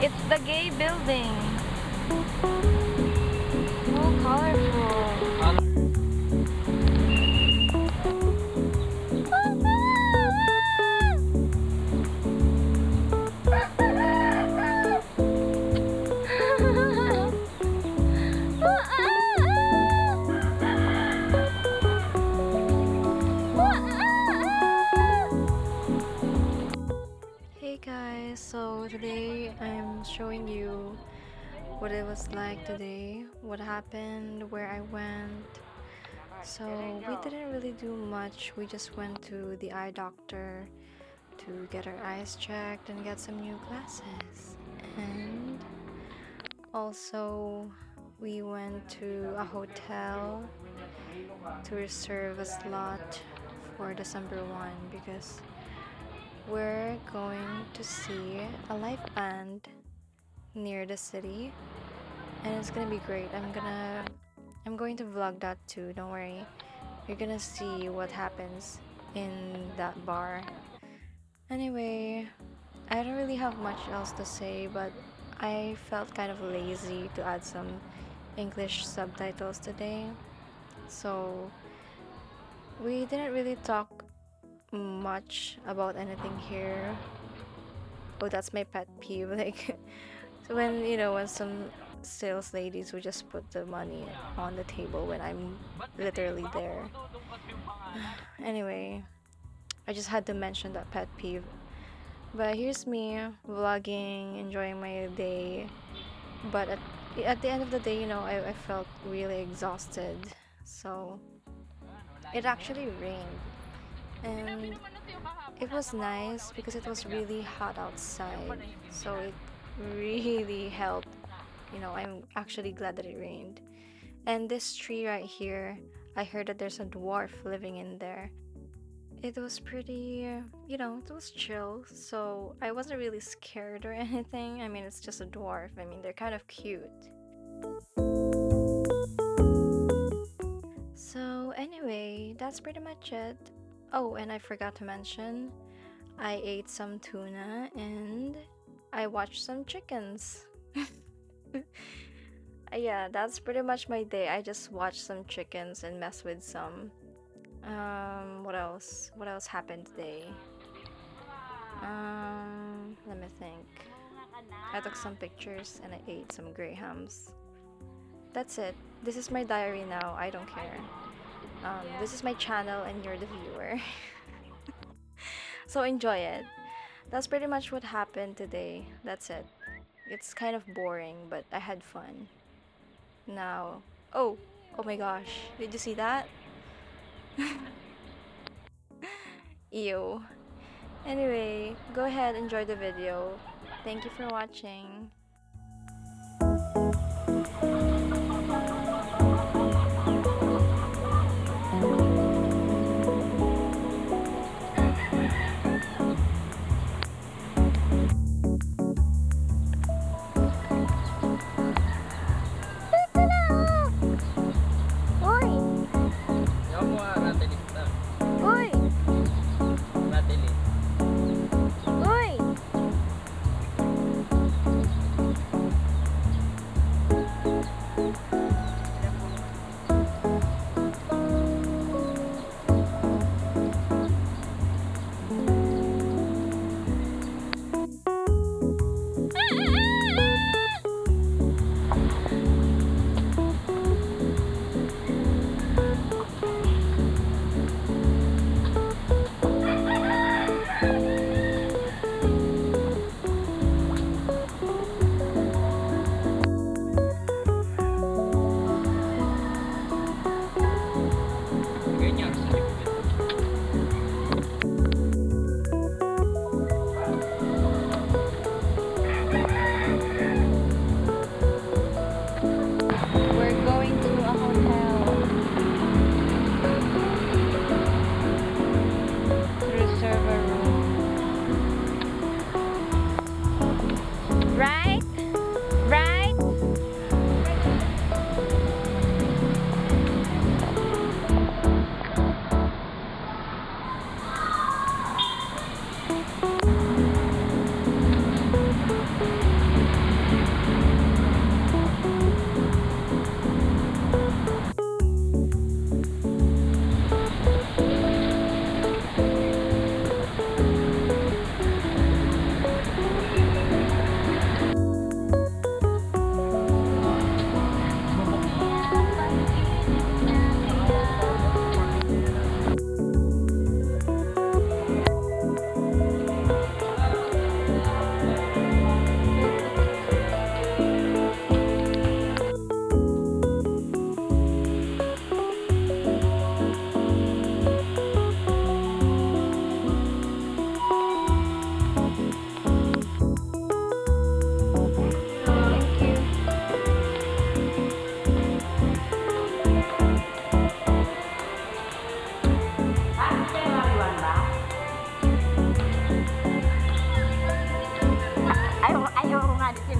It's the gay building. So colorful. Hey guys, so today I'm showing you what it was like today, what happened, where I went. So we didn't really do much, we just went to the eye doctor to get our eyes checked and get some new glasses. And also we went to a hotel to reserve a slot for December 1 because we're going to see a live band near the city and it's gonna be great. I'm going to vlog that too, don't worry. You're gonna see what happens in that bar. Anyway, I don't really have much else to say, but I felt kind of lazy to add some English subtitles today. So we didn't really talk much about anything here. Oh, that's my pet peeve. Like, so when some sales ladies would just put the money on the table when I'm literally there. Anyway, I just had to mention that pet peeve. But here's me vlogging, enjoying my day. But at the end of the day, I felt really exhausted. So it actually rained. And it was nice because it was really hot outside. So it really helped. I'm actually glad that it rained. And this tree right here, I heard that there's a dwarf living in there. It was pretty, it was chill. So I wasn't really scared or anything. I mean, it's just a dwarf. I mean, they're kind of cute. So anyway, that's pretty much it. Oh, and I forgot to mention, I ate some tuna and I watched some chickens. Yeah, that's pretty much my day. I just watched some chickens and mess with some. What else? What else happened today? Let me think. I took some pictures and I ate some grahams. That's it. This is my diary now. I don't care. This is my channel and you're the viewer. So enjoy it. That's pretty much what happened today. That's it. It's kind of boring, but I had fun. Now, oh my gosh, did you see that? Ew. Anyway, go ahead, enjoy the video. Thank you for watching.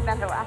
dalawa.